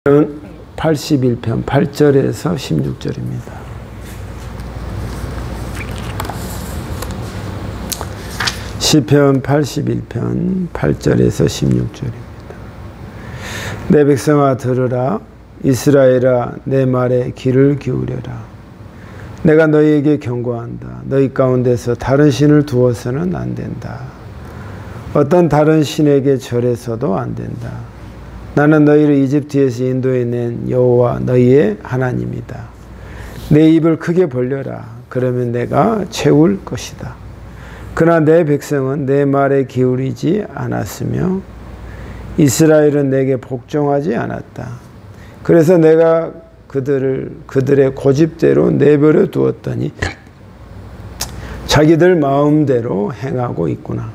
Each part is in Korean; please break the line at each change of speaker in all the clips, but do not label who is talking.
81편 8절에서 16절입니다. 시편 81편 8절에서 16절입니다. 내 백성아 들으라. 이스라엘아 내 말에 귀를 기울여라. 내가 너희에게 경고한다. 너희 가운데서 다른 신을 두어서는 안 된다. 어떤 다른 신에게 절해서도 안 된다. 나는 너희를 이집트에서 인도해 낸 여호와 너희의 하나님이다. 내 입을 크게 벌려라. 그러면 내가 채울 것이다. 그러나 내 백성은 내 말에 기울이지 않았으며 이스라엘은 내게 복종하지 않았다. 그래서 내가 그들의 고집대로 내버려 두었더니 자기들 마음대로 행하고 있구나.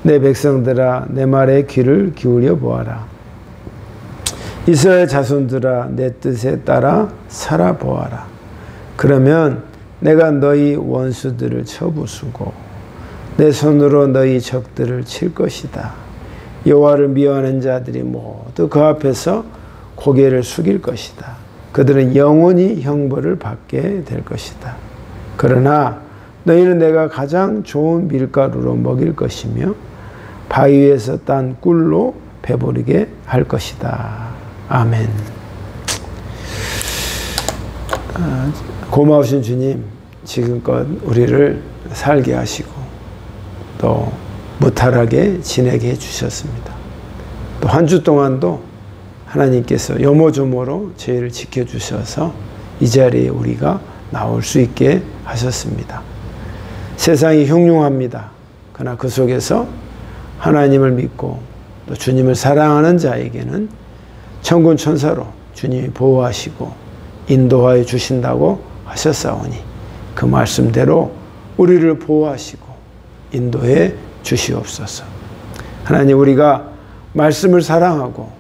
내 백성들아 내 말에 귀를 기울여 보아라. 이스라엘 자손들아 내 뜻에 따라 살아보아라. 그러면 내가 너희 원수들을 쳐부수고 내 손으로 너희 적들을 칠 것이다. 여호와를 미워하는 자들이 모두 그 앞에서 고개를 숙일 것이다. 그들은 영원히 형벌을 받게 될 것이다. 그러나 너희는 내가 가장 좋은 밀가루로 먹일 것이며 바위에서 딴 꿀로 배부르게 할 것이다. 아멘. 고마우신 주님, 지금껏 우리를 살게 하시고 또 무탈하게 지내게 해주셨습니다. 또 한 주 동안도 하나님께서 요모조모로 저희를 지켜주셔서 이 자리에 우리가 나올 수 있게 하셨습니다. 세상이 흉흉합니다. 그러나 그 속에서 하나님을 믿고 또 주님을 사랑하는 자에게는 천군 천사로 주님이 보호하시고 인도하여 주신다고 하셨사오니 그 말씀대로 우리를 보호하시고 인도해 주시옵소서. 하나님, 우리가 말씀을 사랑하고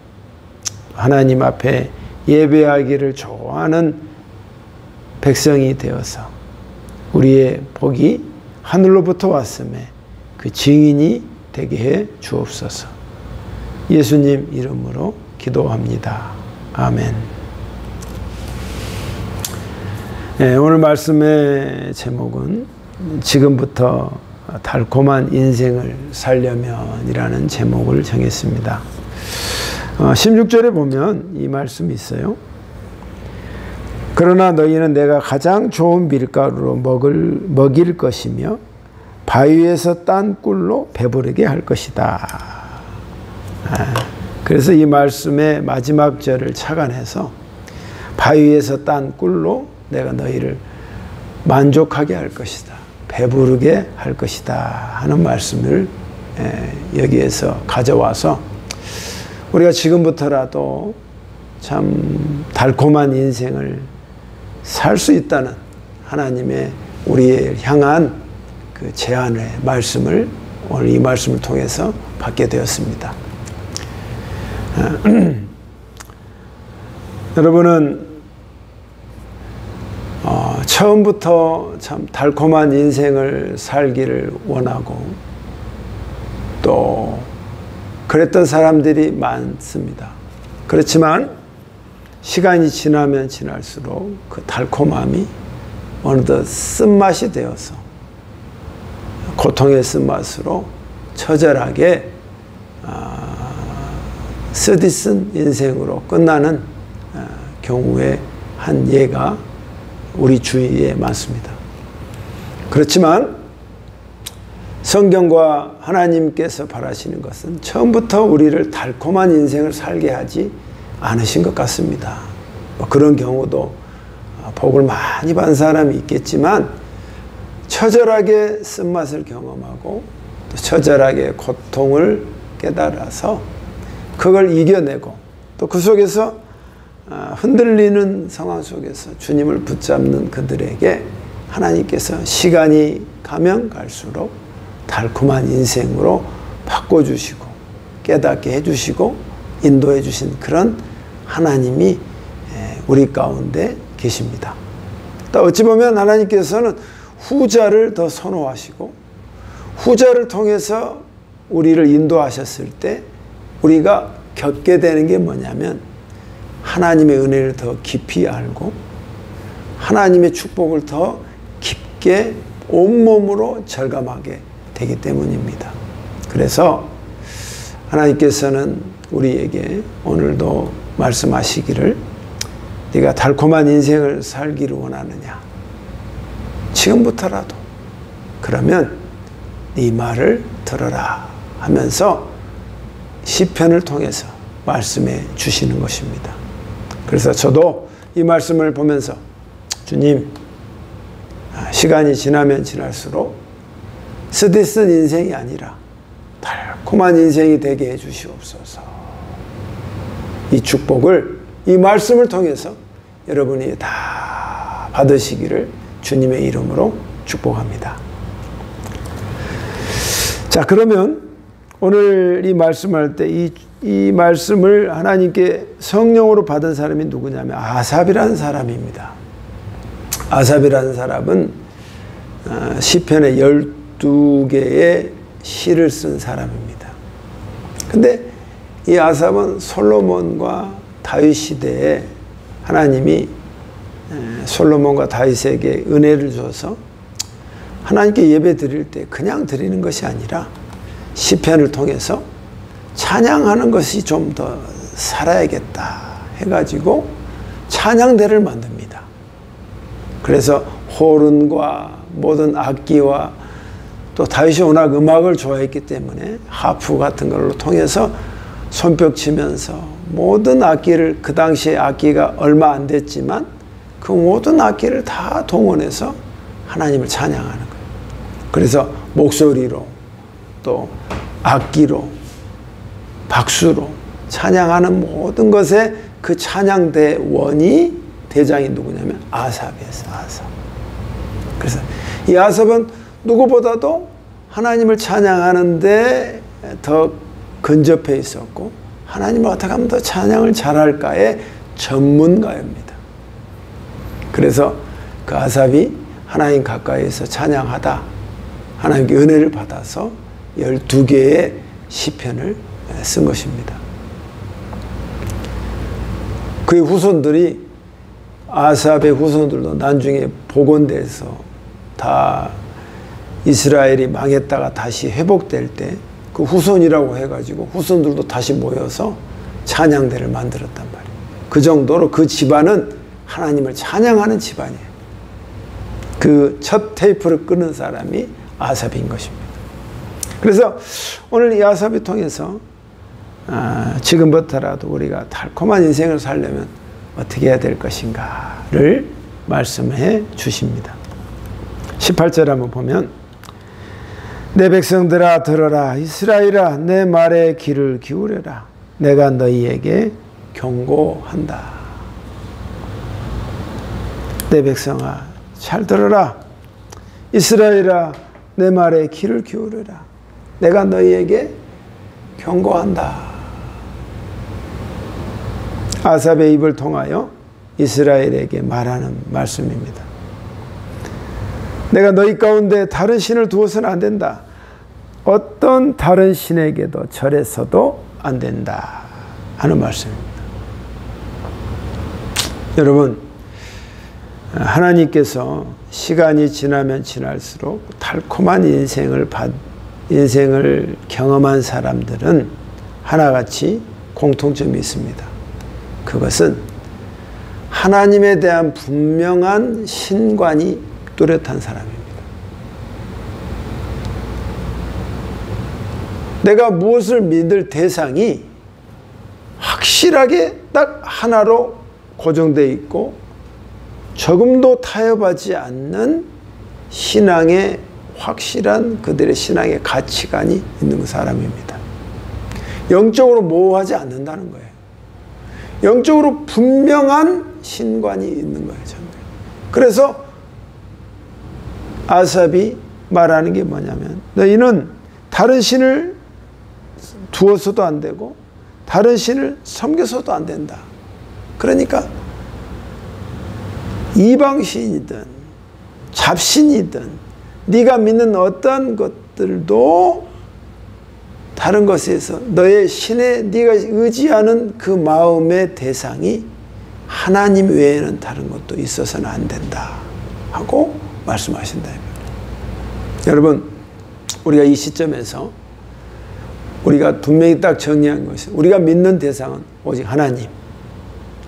하나님 앞에 예배하기를 좋아하는 백성이 되어서 우리의 복이 하늘로부터 왔음에 그 증인이 되게 해 주옵소서. 예수님 이름으로 기도합니다. 아멘. 네, 오늘 말씀의 제목은 지금부터 달콤한 인생을 살려면이라는 제목을 정했습니다. 16절에 보면 이 말씀이 있어요. 그러나 너희는 내가 가장 좋은 밀가루로 먹일 것이며 바위에서 딴 꿀로 배부르게 할 것이다. 그래서 이 말씀의 마지막 절을 착안해서 바위에서 딴 꿀로 내가 너희를 만족하게 할 것이다. 배부르게 할 것이다 하는 말씀을 여기에서 가져와서 우리가 지금부터라도 참 달콤한 인생을 살 수 있다는 하나님의 우리를 향한 그 제안의 말씀을 오늘 이 말씀을 통해서 받게 되었습니다. 여러분은 처음부터 참 달콤한 인생을 살기를 원하고 또 그랬던 사람들이 많습니다. 그렇지만 시간이 지나면 지날수록 그 달콤함이 어느덧 쓴맛이 되어서 고통의 쓴맛으로 처절하게 쓰디쓴 인생으로 끝나는 경우의 한 예가 우리 주위에 많습니다. 그렇지만 성경과 하나님께서 바라시는 것은 처음부터 우리를 달콤한 인생을 살게 하지 않으신 것 같습니다. 그런 경우도 복을 많이 받은 사람이 있겠지만 처절하게 쓴맛을 경험하고 또 처절하게 고통을 깨달아서 그걸 이겨내고 또 그 속에서 흔들리는 상황 속에서 주님을 붙잡는 그들에게 하나님께서 시간이 가면 갈수록 달콤한 인생으로 바꿔주시고 깨닫게 해주시고 인도해 주신 그런 하나님이 우리 가운데 계십니다. 또 어찌 보면 하나님께서는 후자를 더 선호하시고 후자를 통해서 우리를 인도하셨을 때 우리가 겪게 되는 게 뭐냐면 하나님의 은혜를 더 깊이 알고 하나님의 축복을 더 깊게 온몸으로 절감하게 되기 때문입니다. 그래서 하나님께서는 우리에게 오늘도 말씀하시기를 네가 달콤한 인생을 살기를 원하느냐? 지금부터라도 그러면 네 말을 들어라 하면서 시편을 통해서 말씀해 주시는 것입니다. 그래서 저도 이 말씀을 보면서 주님, 시간이 지나면 지날수록 쓰디쓴 인생이 아니라 달콤한 인생이 되게 해 주시옵소서. 이 축복을 이 말씀을 통해서 여러분이 다 받으시기를 주님의 이름으로 축복합니다. 자, 그러면 오늘 이 말씀할 때 이 말씀을 하나님께 성령으로 받은 사람이 누구냐면 아삽이라는 사람입니다. 아삽이라는 사람은 시편의 12개의 시를 쓴 사람입니다. 근데 이 아삽은 솔로몬과 다윗 시대에 하나님이 솔로몬과 다윗에게 은혜를 줘서 하나님께 예배 드릴 때 그냥 드리는 것이 아니라 시편을 통해서 찬양하는 것이 좀 더 살아야겠다 해가지고 찬양대를 만듭니다. 그래서 호른과 모든 악기와 또 다윗이 워낙 음악을 좋아했기 때문에 하프 같은 걸로 통해서 손뼉 치면서 모든 악기를, 그 당시에 악기가 얼마 안 됐지만 그 모든 악기를 다 동원해서 하나님을 찬양하는 거예요. 그래서 목소리로 또 악기로 박수로 찬양하는 모든 것에 그 찬양대 원이 대장이 누구냐면 아삽이었어요. 아삽. 그래서 이 아삽은 누구보다도 하나님을 찬양하는데 더 근접해 있었고 하나님을 어떻게 하면 더 찬양을 잘할까의 전문가입니다. 그래서 그 아삽이 하나님 가까이에서 찬양하다 하나님께 은혜를 받아서 12개의 시편을 쓴 것입니다. 그의 후손들이 아삽의 후손들도 나중에 복원돼서 다 이스라엘이 망했다가 다시 회복될 때 그 후손이라고 해가지고 후손들도 다시 모여서 찬양대를 만들었단 말이에요. 그 정도로 그 집안은 하나님을 찬양하는 집안이에요. 그 첫 테이프를 끄는 사람이 아삽인 것입니다. 그래서 오늘 이 아삽을 통해서 지금부터라도 우리가 달콤한 인생을 살려면 어떻게 해야 될 것인가를 말씀해 주십니다. 18절 한번 보면 내 백성들아 들어라. 이스라엘아 내 말에 귀를 기울여라. 내가 너희에게 경고한다. 내 백성아 잘 들어라. 이스라엘아 내 말에 귀를 기울여라. 내가 너희에게 경고한다. 아삽의 입을 통하여 이스라엘에게 말하는 말씀입니다. 내가 너희 가운데 다른 신을 두어서는 안 된다. 어떤 다른 신에게도 절해서도 안 된다 하는 말씀입니다. 여러분, 하나님께서 시간이 지나면 지날수록 달콤한 인생을 경험한 사람들은 하나같이 공통점이 있습니다. 그것은 하나님에 대한 분명한 신관이 뚜렷한 사람입니다. 내가 무엇을 믿을 대상이 확실하게 딱 하나로 고정되어 있고 조금도 타협하지 않는 신앙의 확실한 그들의 신앙의 가치관이 있는 사람입니다. 영적으로 모호하지 않는다는 거예요. 영적으로 분명한 신관이 있는 거예요. 그래서 아삽이 말하는 게 뭐냐면 너희는 다른 신을 두어서도 안 되고 다른 신을 섬겨서도 안 된다. 그러니까 이방신이든 잡신이든 네가 믿는 어떤 것들도 다른 것에서 너의 신에 네가 의지하는 그 마음의 대상이 하나님 외에는 다른 것도 있어서는 안 된다 하고 말씀하신다. 여러분, 우리가 이 시점에서 우리가 분명히 딱 정리한 것이, 우리가 믿는 대상은 오직 하나님,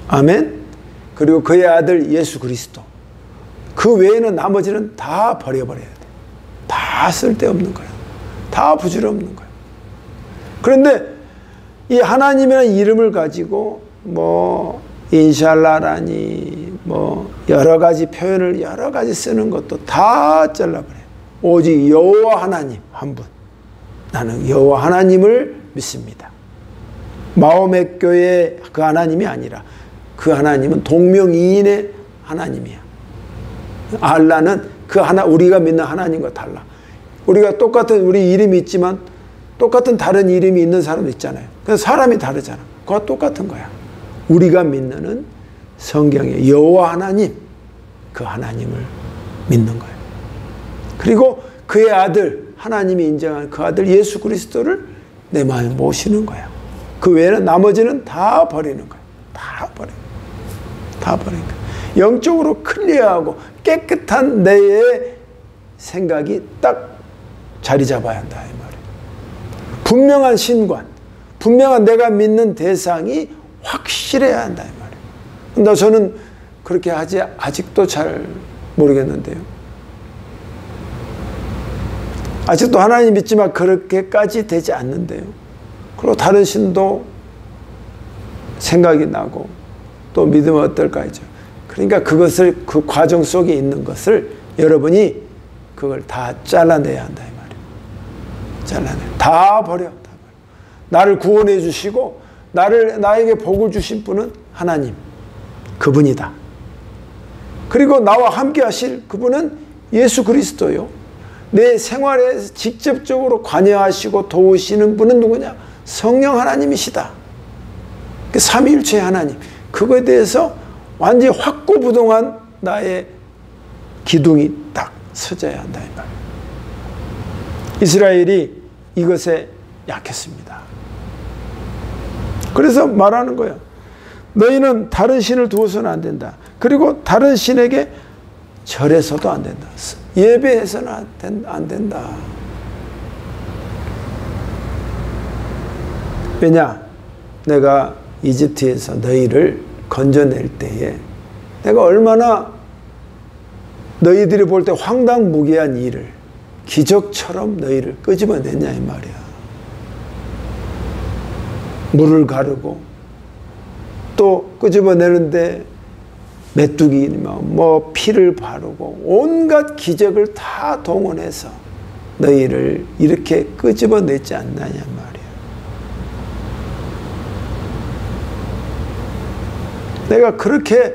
아멘, 그리고 그의 아들 예수 그리스도, 그 외에는 나머지는 다 버려버려야 돼. 다 쓸데없는 거야. 다 부질없는 거야. 그런데 이 하나님이라는 이름을 가지고 뭐 인샬라라니 뭐 여러 가지 표현을 여러 가지 쓰는 것도 다 잘라버려요. 오직 여호와 하나님 한 분. 나는 여호와 하나님을 믿습니다. 마호멧 교회 그 하나님이 아니라 그 하나님은 동명이인의 하나님이야. 알라는 그 하나, 우리가 믿는 하나님과 달라. 우리가 똑같은 우리 이름이 있지만 똑같은 다른 이름이 있는 사람도 있잖아요. 그래서 사람이 다르잖아. 그거 똑같은 거야. 우리가 믿는 성경의 여호와 하나님, 그 하나님을 믿는 거예요. 그리고 그의 아들, 하나님이 인정한 그 아들 예수 그리스도를 내 마음에 모시는 거야. 그 외에는 나머지는 다 버리는 거야. 다 버리는 거야. 다 버리는 거야. 영적으로 클리어하고 깨끗한 내의 생각이 딱 자리 잡아야 한다, 이 말이에요. 분명한 신관, 분명한 내가 믿는 대상이 확실해야 한다, 이 말이에요. 근데 저는 그렇게 아직도 잘 모르겠는데요. 아직도 하나님 믿지만 그렇게까지 되지 않는데요. 그리고 다른 신도 생각이 나고 또 믿으면 어떨까 하죠. 그러니까 그것을, 그 과정 속에 있는 것을 여러분이 그걸 다 잘라내야 한다, 이 말이에요. 잘라내. 다 버려. 다 버려. 나를 구원해 주시고 나에게 복을 주신 분은 하나님, 그분이다. 그리고 나와 함께 하실 그분은 예수 그리스도요. 내 생활에 직접적으로 관여하시고 도우시는 분은 누구냐? 성령 하나님이시다. 그 삼위일체의 하나님. 그거에 대해서 완전히 확고부동한 나의 기둥이 딱 서져야 한다, 이 말이에요. 이스라엘이 이것에 약했습니다. 그래서 말하는 거예요. 너희는 다른 신을 두어서는 안 된다. 그리고 다른 신에게 절해서도 안 된다. 예배해서는 안 된다. 왜냐? 내가 이집트에서 너희를 건져낼 때에 내가 얼마나 너희들이 볼 때 황당무계한 일을 기적처럼 너희를 끄집어냈냐, 이 말이야. 물을 가르고 또 끄집어내는데 메뚜기면 뭐 피를 바르고 온갖 기적을 다 동원해서 너희를 이렇게 끄집어내지 않느냐 말이야. 내가 그렇게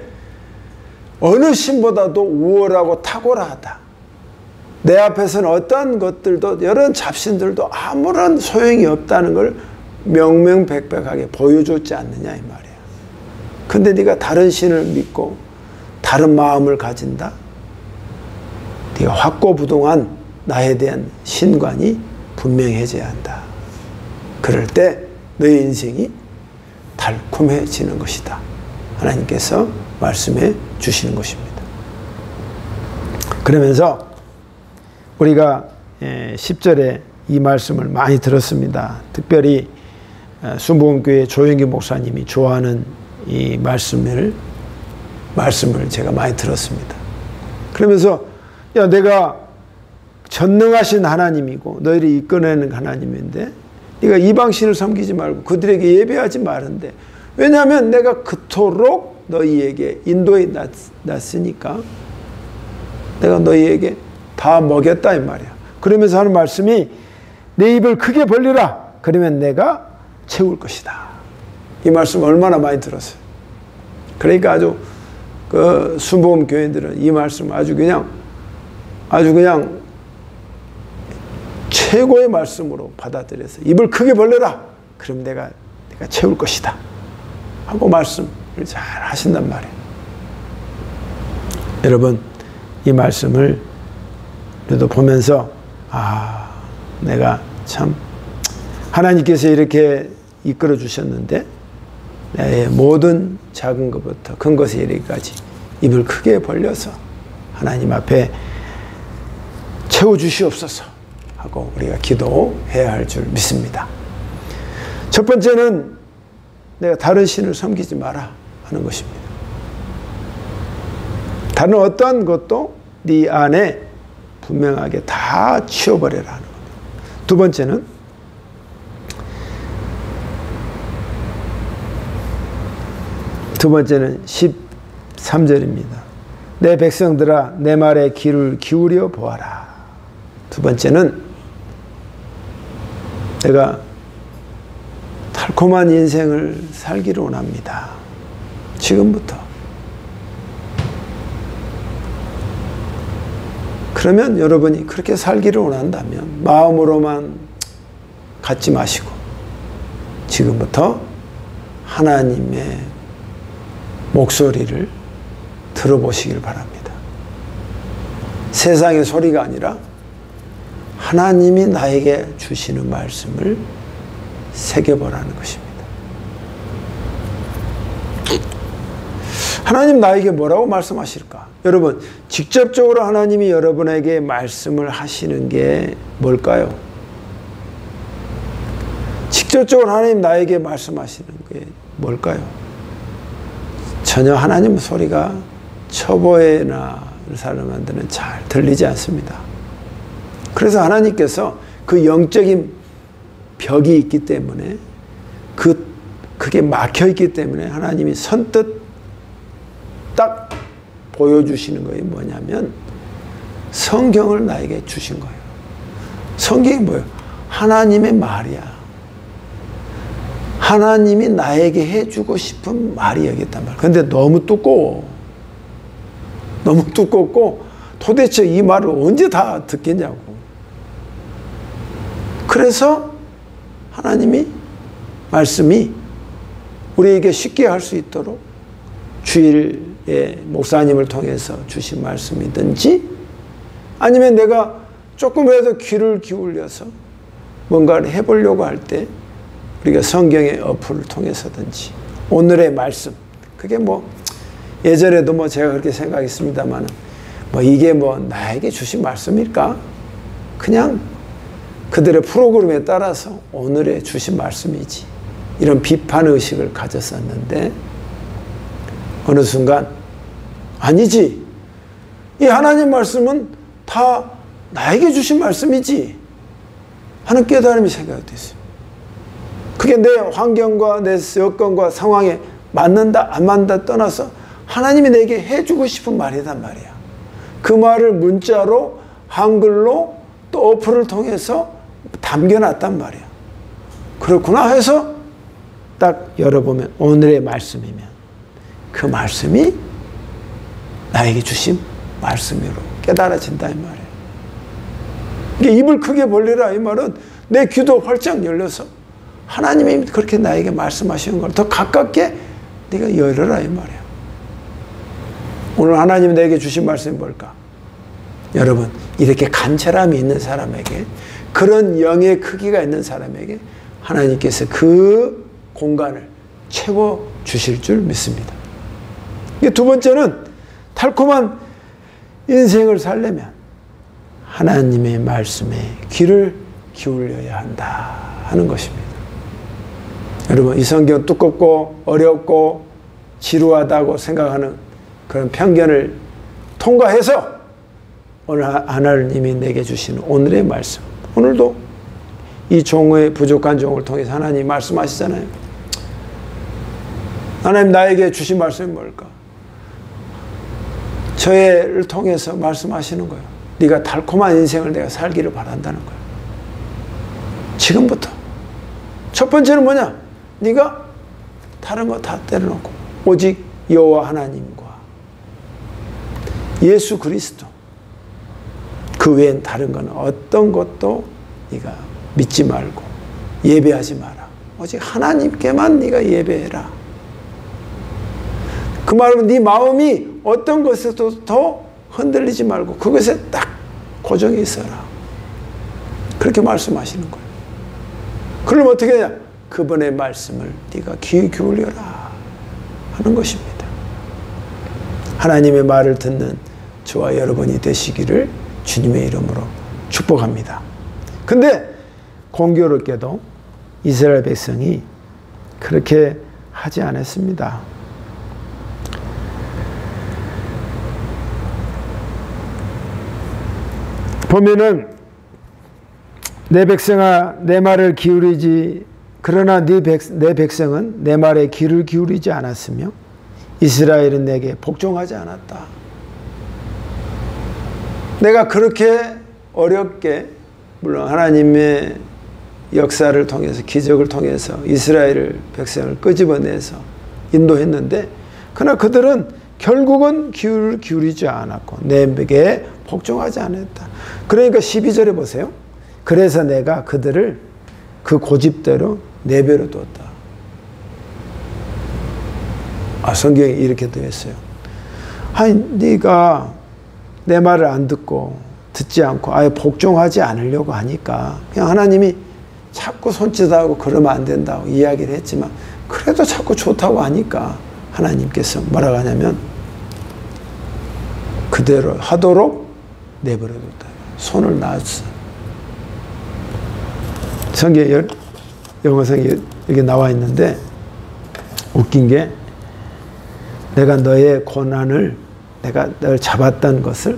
어느 신보다도 우월하고 탁월하다. 내 앞에서는 어떠한 것들도 여러 잡신들도 아무런 소용이 없다는 걸 명명백백하게 보여줬지 않느냐 이 말이야. 근데 네가 다른 신을 믿고 다른 마음을 가진다? 네가 확고부동한 나에 대한 신관이 분명해져야 한다. 그럴 때 너의 인생이 달콤해지는 것이다. 하나님께서 말씀해 주시는 것입니다. 그러면서 우리가 10절에 이 말씀을 많이 들었습니다. 특별히 순복음교회 조영기 목사님이 좋아하는 이 말씀을 제가 많이 들었습니다. 그러면서 야, 내가 전능하신 하나님이고 너희를 이끌어내는 하나님인데 네가 이방신을 섬기지 말고 그들에게 예배하지 말은데, 왜냐하면 내가 그토록 너희에게 인도해 놨으니까 내가 너희에게 다 먹였다 이 말이야. 그러면서 하는 말씀이 내 입을 크게 벌리라. 그러면 내가 채울 것이다. 이 말씀 얼마나 많이 들었어요. 그러니까 아주 그 순복음 교인들은 이 말씀 아주 그냥 최고의 말씀으로 받아들여서 입을 크게 벌려라. 그럼 내가 채울 것이다. 하고 말씀을 잘 하신단 말이에요. 여러분, 이 말씀을 그래도 보면서 내가 참 하나님께서 이렇게 이끌어 주셨는데 내 모든 작은 것부터 큰 것에 이르기까지 입을 크게 벌려서 하나님 앞에 채워주시옵소서 하고 우리가 기도해야 할 줄 믿습니다. 첫 번째는 내가 다른 신을 섬기지 마라 하는 것입니다. 다른 어떠한 것도 네 안에 분명하게 다 치워버려라 하는 겁니다. 두 번째는 두 번째는 13절입니다. 내 백성들아 내 말에 귀를 기울여 보아라. 두 번째는 내가 달콤한 인생을 살기를 원합니다. 지금부터. 그러면 여러분이 그렇게 살기를 원한다면 마음으로만 갖지 마시고 지금부터 하나님의 목소리를 들어보시길 바랍니다. 세상의 소리가 아니라 하나님이 나에게 주시는 말씀을 새겨보라는 것입니다. 하나님 나에게 뭐라고 말씀하실까? 여러분, 직접적으로 하나님이 여러분에게 말씀을 하시는 게 뭘까요? 직접적으로 하나님 나에게 말씀하시는 게 뭘까요? 전혀 하나님 소리가 초보나 사람한테는 잘 들리지 않습니다. 그래서 하나님께서 그 영적인 벽이 있기 때문에 그게 막혀 있기 때문에 하나님이 선뜻 딱 보여주시는 것이 뭐냐면 성경을 나에게 주신 거예요. 성경이 뭐예요? 하나님의 말이야. 하나님이 나에게 해주고 싶은 말이 여기 있단 말이에요. 그런데 너무 두꺼워. 너무 두껍고 도대체 이 말을 언제 다 듣겠냐고. 그래서 하나님이 말씀이 우리에게 쉽게 할 수 있도록 주일에 목사님을 통해서 주신 말씀이든지 아니면 내가 조금이라도 귀를 기울여서 뭔가를 해보려고 할 때 우리가 성경의 어플을 통해서든지 오늘의 말씀 그게 뭐 예전에도 제가 그렇게 생각했습니다만 이게 나에게 주신 말씀일까? 그냥 그들의 프로그램에 따라서 오늘의 주신 말씀이지. 이런 비판의식을 가졌었는데 어느 순간 아니지. 이 하나님 말씀은 다 나에게 주신 말씀이지 하는 깨달음이 생각이 됐어요. 그게 내 환경과 내 여건과 상황에 맞는다 안 맞는다 떠나서 하나님이 내게 해주고 싶은 말이란 말이야. 그 말을 문자로 한글로 또 어플을 통해서 담겨놨단 말이야. 그렇구나 해서 딱 열어보면 오늘의 말씀이면 그 말씀이 나에게 주신 말씀으로 깨달아진다 이 말이에요. 이게 입을 크게 벌리라 이 말은 내 귀도 활짝 열려서 하나님이 그렇게 나에게 말씀하시는 걸 더 가깝게 네가 열어라 이 말이야. 오늘 하나님이 내게 주신 말씀이 뭘까? 여러분 이렇게 간절함이 있는 사람에게 그런 영의 크기가 있는 사람에게 하나님께서 그 공간을 채워주실 줄 믿습니다. 두 번째는 달콤한 인생을 살려면 하나님의 말씀에 귀를 기울여야 한다 하는 것입니다. 여러분 이 성경 두껍고 어렵고 지루하다고 생각하는 그런 편견을 통과해서 오늘 하나님이 내게 주시는 오늘의 말씀 오늘도 이 종의 부족한 종을 통해서 하나님이 말씀하시잖아요. 하나님 나에게 주신 말씀이 뭘까? 저를 통해서 말씀하시는 거예요. 네가 달콤한 인생을 내가 살기를 바란다는 거예요. 지금부터. 첫 번째는 뭐냐? 네가 다른 거 다 때려놓고 오직 여호와 하나님과 예수 그리스도 그 외엔 다른 건 어떤 것도 네가 믿지 말고 예배하지 마라. 오직 하나님께만 네가 예배해라. 그 말은 네 마음이 어떤 것에도 더 흔들리지 말고 그것에 딱 고정해 있어라. 그렇게 말씀하시는 거예요. 그럼 어떻게 하냐? 그분의 말씀을 네가 귀 기울여라. 하는 것입니다. 하나님의 말을 듣는 저와 여러분이 되시기를 주님의 이름으로 축복합니다. 근데 공교롭게도 이스라엘 백성이 그렇게 하지 않았습니다. 보면은 내 백성아 내 말을 기울이지 그러나 내 백성은 내 말에 귀를 기울이지 않았으며 이스라엘은 내게 복종하지 않았다. 내가 그렇게 어렵게 물론 하나님의 역사를 통해서 기적을 통해서 이스라엘 백성을 끄집어내서 인도했는데 그러나 그들은 결국은 귀를 기울이지 않았고 내게 복종하지 않았다. 그러니까 12절에 보세요. 그래서 내가 그들을 그 고집대로 내버려 뒀다. 성경에 이렇게 되어 있어요. 아니 네가 내 말을 안 듣고 듣지 않고 아예 복종하지 않으려고 하니까 그냥 하나님이 자꾸 손짓하고 그러면 안 된다고 이야기를 했지만 그래도 자꾸 좋다고 하니까 하나님께서 뭐라고 하냐면 그대로 하도록 내버려 뒀다. 손을 놨어. 성경에 영어성에 이렇게 나와 있는데 웃긴 게 내가 너의 고난을 내가 널 잡았던 것을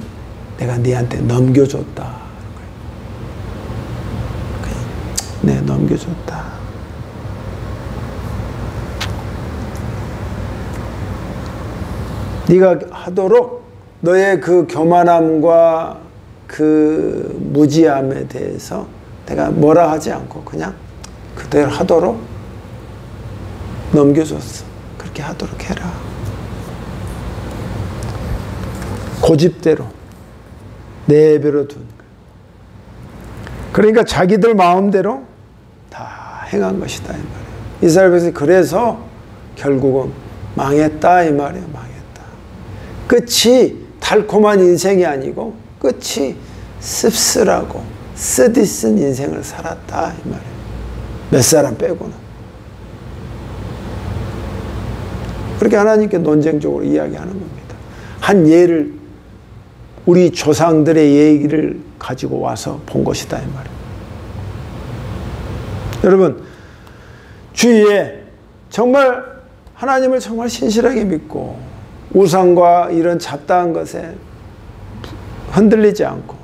내가 네한테 넘겨줬다. 네, 넘겨줬다. 네가 하도록 너의 그 교만함과 그 무지함에 대해서 내가 뭐라 하지 않고 그냥 그대로 하도록 넘겨줬어. 그렇게 하도록 해라. 고집대로 내버려 둔 거예요. 그러니까 자기들 마음대로 다 행한 것이다 이 말이에요. 이스라엘 백성이 그래서 결국은 망했다 이 말이에요. 망했다. 끝이 달콤한 인생이 아니고 끝이 씁쓸하고 쓰디쓴 인생을 살았다 이 말이에요. 몇 사람 빼고는. 그렇게 하나님께 논쟁적으로 이야기하는 겁니다. 한 예를 우리 조상들의 얘기를 가지고 와서 본 것이다 이 말이에요. 여러분 주위에 정말 하나님을 정말 신실하게 믿고 우상과 이런 잡다한 것에 흔들리지 않고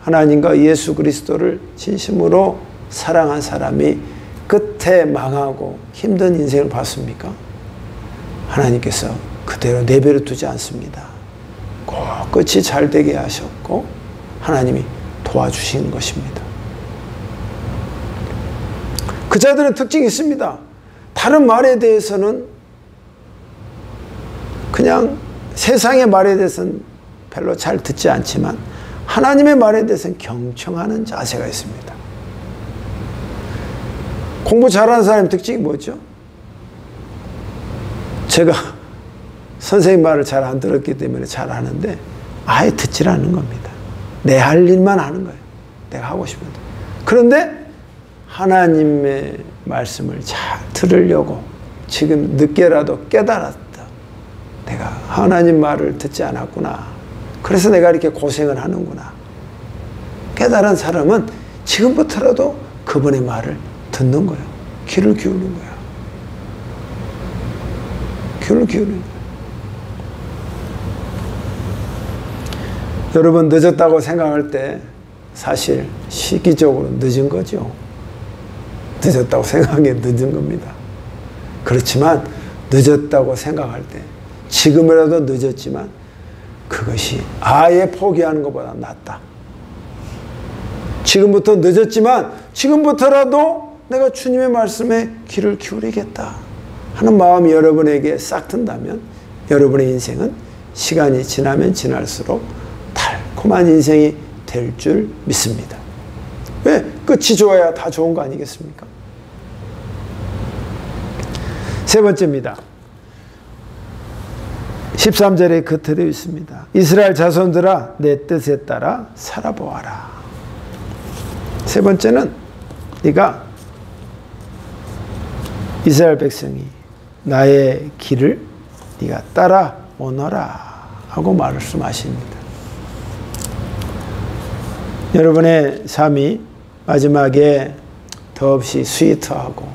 하나님과 예수 그리스도를 진심으로 사랑한 사람이 끝에 망하고 힘든 인생을 봤습니까? 하나님께서 그대로 내버려 두지 않습니다. 꼭 끝이 잘 되게 하셨고 하나님이 도와주시는 것입니다. 그 자들은 특징이 있습니다. 다른 말에 대해서는 그냥 세상의 말에 대해서는 별로 잘 듣지 않지만 하나님의 말에 대해서는 경청하는 자세가 있습니다. 공부 잘하는 사람의 특징이 뭐죠? 제가 선생님 말을 잘 안 들었기 때문에 잘 아는데 아예 듣질 않는 겁니다. 내 할 일만 하는 거예요. 내가 하고 싶은데. 그런데 하나님의 말씀을 잘 들으려고 지금 늦게라도 깨달았다. 내가 하나님 말을 듣지 않았구나. 그래서 내가 이렇게 고생을 하는구나. 깨달은 사람은 지금부터라도 그분의 말을 듣는 거예요. 귀를 기울이는 거예요. 귀를 기울이는 거예요. 여러분 늦었다고 생각할 때 사실 시기적으로 늦은 거죠. 늦었다고 생각하기에 늦은 겁니다. 그렇지만 늦었다고 생각할 때 지금이라도 늦었지만 그것이 아예 포기하는 것보다 낫다. 지금부터 늦었지만 지금부터라도 내가 주님의 말씀에 귀를 기울이겠다 하는 마음이 여러분에게 싹 든다면 여러분의 인생은 시간이 지나면 지날수록 달콤한 인생이 될 줄 믿습니다. 왜? 끝이 좋아야 다 좋은 거 아니겠습니까? 세 번째입니다. 13절에 겉에 있습니다. 이스라엘 자손들아 내 뜻에 따라 살아보아라. 세 번째는 네가 이스라엘 백성이 나의 길을 네가 따라오너라 하고 말씀하십니다. 여러분의 삶이 마지막에 더없이 스위트하고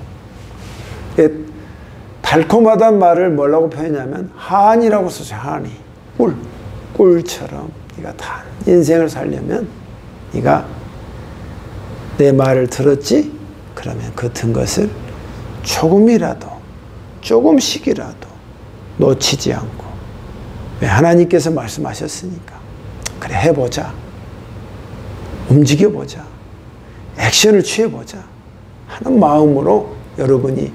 달콤하다는 말을 뭐라고 표현하냐면 한이라고 썼어요. 한이. 꿀처럼 네가 단 인생을 살려면 네가 내 말을 들었지? 그러면 그 든 것을 조금씩이라도 놓치지 않고, 왜? 하나님께서 말씀하셨으니까. 그래, 해보자. 움직여보자. 액션을 취해보자 하는 마음으로 여러분이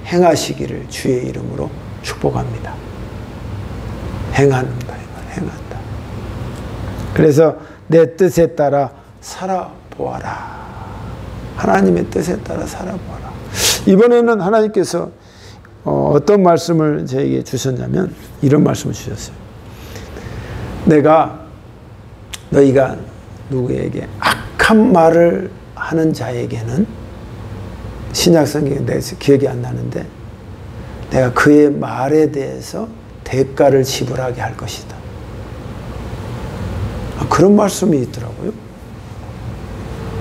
행하시기를 주의 이름으로 축복합니다. 행한다. 그래서 내 뜻에 따라 살아보아라. 하나님의 뜻에 따라 살아보아라. 이번에는 하나님께서 어떤 말씀을 저에게 주셨냐면 이런 말씀을 주셨어요. 너희가 누구에게 악한 말을 하는 자에게는, 신약성경에 대해서 기억이 안 나는데, 내가 그의 말에 대해서 대가를 지불하게 할 것이다. 그런 말씀이 있더라고요.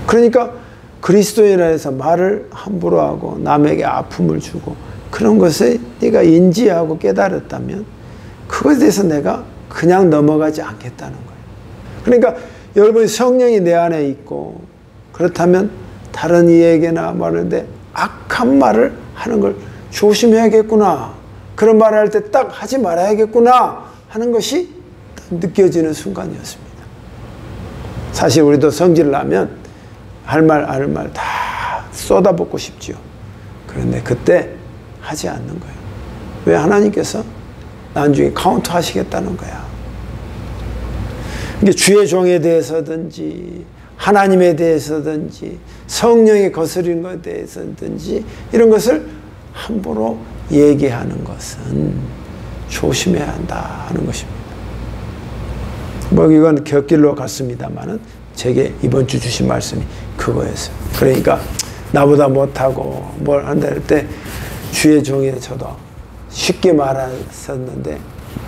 그러니까 그리스도인에서 말을 함부로 하고 남에게 아픔을 주고 그런 것을 네가 인지하고 깨달았다면 그것에 대해서 내가 그냥 넘어가지 않겠다는 거예요. 그러니까 여러분이 성령이 내 안에 있고, 그렇다면 다른 이에게나 말하는데 악한 말을 하는 걸 조심해야겠구나, 그런 말을 할 때 딱 하지 말아야겠구나 하는 것이 느껴지는 순간이었습니다. 사실 우리도 성질을 나면 할 말 다 쏟아붓고 싶지요. 그런데 그때 하지 않는 거예요. 왜? 하나님께서 나중에 카운트 하시겠다는 거야. 주의 종에 대해서든지 하나님에 대해서든지 성령이 거스르는 것에 대해서든지 이런 것을 함부로 얘기하는 것은 조심해야 한다 하는 것입니다. 이건 곁길로 갔습니다만은 제게 이번 주 주신 말씀이 그거였어요. 그러니까 나보다 못하고 뭘 한다 할 때 주의 종에 저도 쉽게 말했었는데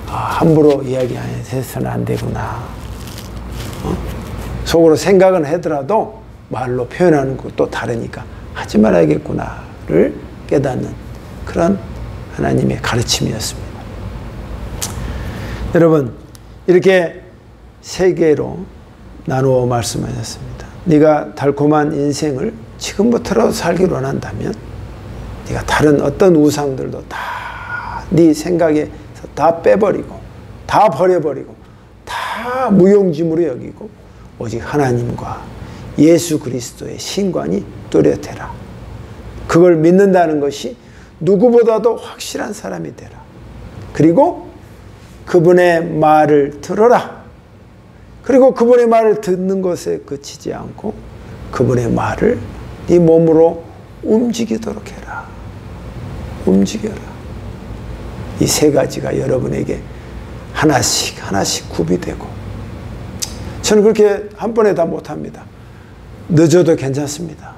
함부로 이야기해서는 안 되구나. 속으로 생각은 하더라도 말로 표현하는 것도 다르니까 하지 말아야겠구나를 깨닫는 그런 하나님의 가르침이었습니다. 여러분, 이렇게 세 개로 나누어 말씀하셨습니다. 네가 달콤한 인생을 지금부터라도 살기를 원한다면 네가 다른 어떤 우상들도 다 네 생각에서 다 빼버리고 다 버려버리고 다 무용지물로 여기고 오직 하나님과 예수 그리스도의 신관이 뚜렷해라. 그걸 믿는다는 것이 누구보다도 확실한 사람이 되라. 그리고 그분의 말을 들어라. 그리고 그분의 말을 듣는 것에 그치지 않고 그분의 말을 네 몸으로 움직이도록 해라. 움직여라. 이 세 가지가 여러분에게 하나씩 구비되고, 저는 그렇게 한 번에 다 못합니다. 늦어도 괜찮습니다.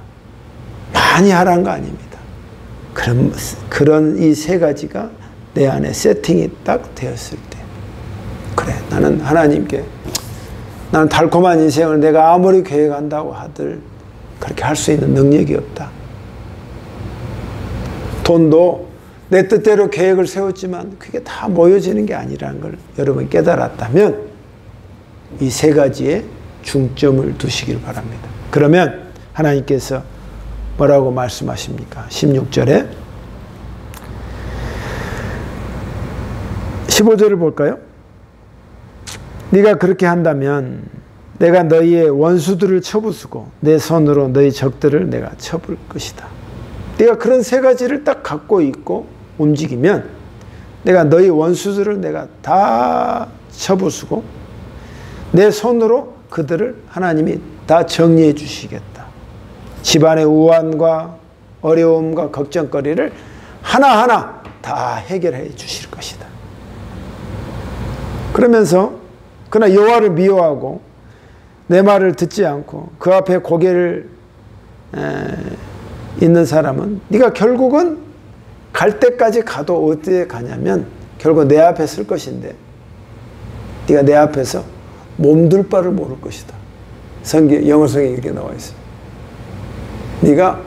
많이 하라는 거 아닙니다. 그런 이 세 가지가 내 안에 세팅이 딱 되었을 때, 그래, 나는 하나님께, 나는 달콤한 인생을 내가 아무리 계획한다고 하들 그렇게 할 수 있는 능력이 없다. 돈도 내 뜻대로 계획을 세웠지만 그게 다 모여지는 게 아니라는 걸 여러분 깨달았다면 이 세 가지에 중점을 두시길 바랍니다. 그러면 하나님께서 뭐라고 말씀하십니까? 16절에 15절을 볼까요? 네가 그렇게 한다면 내가 너희의 원수들을 쳐부수고 내 손으로 너희 적들을 내가 쳐볼 것이다. 네가 그런 세 가지를 딱 갖고 있고 움직이면 내가 너희 원수들을 내가 다 쳐부수고 내 손으로 그들을 하나님이 다 정리해 주시겠다. 집안의 우환과 어려움과 걱정거리를 하나하나 다 해결해 주실 것이다. 그러면서 그러나 여호와를 미워하고 내 말을 듣지 않고 그 앞에 고개를 있는 사람은 네가 결국은 갈 때까지 가도 어디에 가냐면 결국 내 앞에 설 것인데 네가 내 앞에서 몸둘 바를 모를 것이다. 영어성에 이렇게 나와 있어요. 네가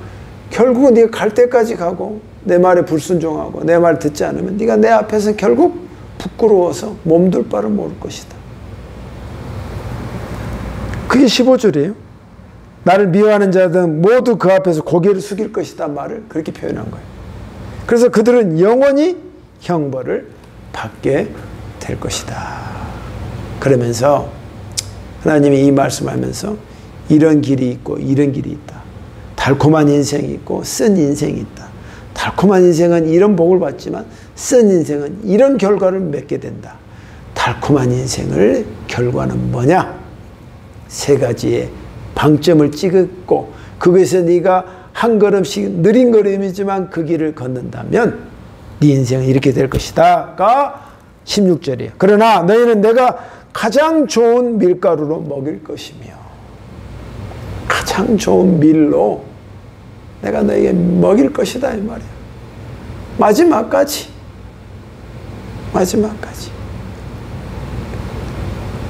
결국은 네가 갈 때까지 가고 내 말에 불순종하고 내 말 듣지 않으면 네가 내 앞에서 결국 부끄러워서 몸둘 바를 모를 것이다. 그게 15절이에요. 나를 미워하는 자들은 모두 그 앞에서 고개를 숙일 것이다 말을 그렇게 표현한 거예요. 그래서 그들은 영원히 형벌을 받게 될 것이다. 그러면서 하나님이 이 말씀하면서 이런 길이 있고 이런 길이 있다. 달콤한 인생이 있고 쓴 인생이 있다. 달콤한 인생은 이런 복을 받지만 쓴 인생은 이런 결과를 맺게 된다. 달콤한 인생을 결과는 뭐냐? 세 가지의 방점을 찍고 그것에서 네가 한 걸음씩 느린 걸음이지만 그 길을 걷는다면 네 인생은 이렇게 될 것이다가 16절이에요. 그러나 너희는 내가 가장 좋은 밀가루로 먹일 것이며 가장 좋은 밀로 내가 너에게 먹일 것이다 이 말이에요. 마지막까지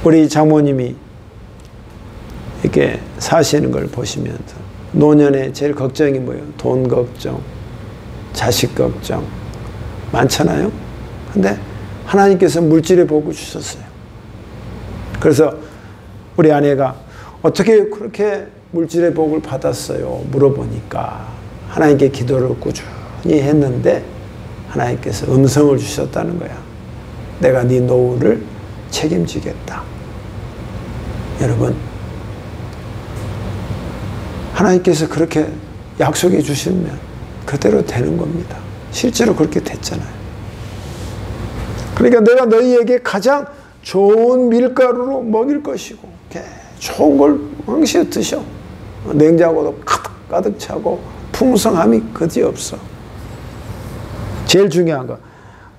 우리 장모님이 이렇게 사시는 걸 보시면서 노년에 제일 걱정이 뭐예요? 돈 걱정, 자식 걱정 많잖아요. 근데 하나님께서 물질의 복을 주셨어요. 그래서 우리 아내가 어떻게 그렇게 물질의 복을 받았어요? 물어보니까 하나님께 기도를 꾸준히 했는데 하나님께서 음성을 주셨다는 거야. 내가 네 노후를 책임지겠다. 여러분, 하나님께서 그렇게 약속해 주시면 그대로 되는 겁니다. 실제로 그렇게 됐잖아요. 그러니까 내가 너희에게 가장 좋은 밀가루로 먹일 것이고 좋은 걸 왕시에 드셔. 냉장고도 가득 차고 풍성함이 그지없어. 제일 중요한 거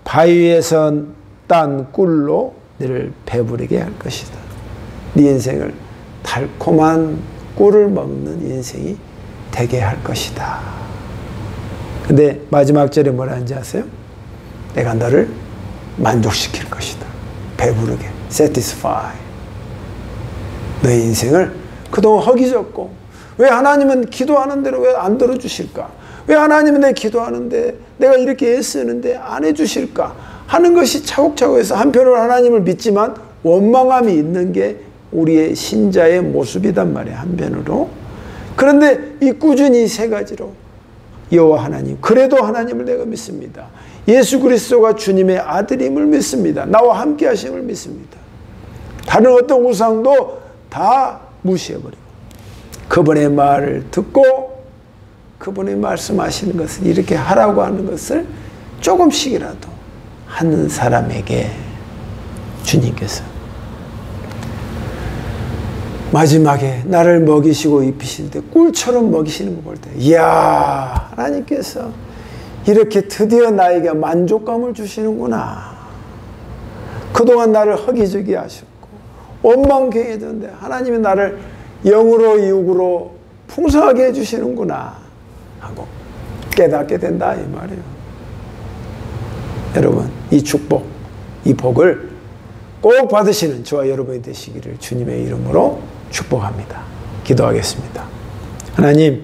바위에서 딴 꿀로 너를 배부르게 할 것이다. 네 인생을 달콤한 꿀을 먹는 인생이 되게 할 것이다. 근데 마지막 절에 뭐라 하는지 아세요? 내가 너를 만족시킬 것이다. 배부르게 satisfy. 너의 인생을 그동안 허기졌고 왜 하나님은 기도하는 대로 왜 안 들어주실까? 왜 하나님은 내 기도하는데 내가 이렇게 애쓰는데 안 해주실까? 하는 것이 차곡차곡해서 한편으로 하나님을 믿지만 원망함이 있는 게 우리의 신자의 모습이단 말이에요. 한편으로. 그런데 이 꾸준히 세 가지로 여호와 하나님, 그래도 하나님을 내가 믿습니다. 예수 그리스도가 주님의 아들임을 믿습니다. 나와 함께 하심을 믿습니다. 다른 어떤 우상도 다 무시해버리고 그분의 말을 듣고 그분의 말씀하시는 것을 이렇게 하라고 하는 것을 조금씩이라도 하는 사람에게 주님께서 마지막에 나를 먹이시고 입히실 때 꿀처럼 먹이시는 거 볼 때 이야, 하나님께서 이렇게 드디어 나에게 만족감을 주시는구나. 그동안 나를 허기지게 하셨고 원망경했는데 하나님이 나를 영으로 육으로 풍성하게 해주시는구나 하고 깨닫게 된다 이 말이에요. 여러분, 이 축복, 이 복을 꼭 받으시는 저와 여러분이 되시기를 주님의 이름으로 축복합니다. 기도하겠습니다. 하나님,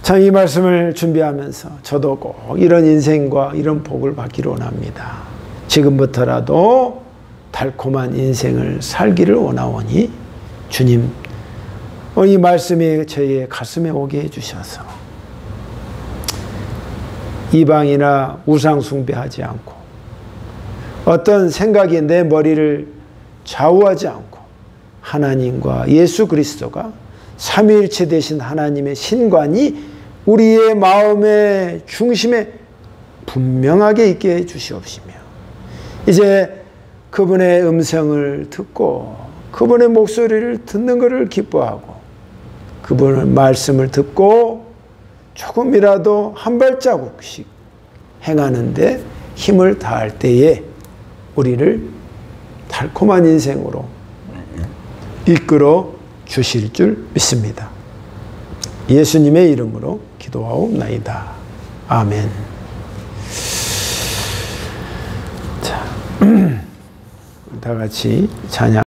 참 이 말씀을 준비하면서 저도 꼭 이런 인생과 이런 복을 받기를 원합니다. 지금부터라도 달콤한 인생을 살기를 원하오니 주님, 이 말씀이 저희의 가슴에 오게 해주셔서 이방이나 우상 숭배하지 않고 어떤 생각이 내 머리를 좌우하지 않고 하나님과 예수 그리스도가 삼위일체 되신 하나님의 신관이 우리의 마음의 중심에 분명하게 있게 해주시옵시며 이제 그분의 음성을 듣고 그분의 목소리를 듣는 것을 기뻐하고 그분의 말씀을 듣고 조금이라도 한 발자국씩 행하는데 힘을 다할 때에 우리를 달콤한 인생으로 이끌어 주실 줄 믿습니다. 예수님의 이름으로 기도하옵나이다. 아멘. 다 같이 찬양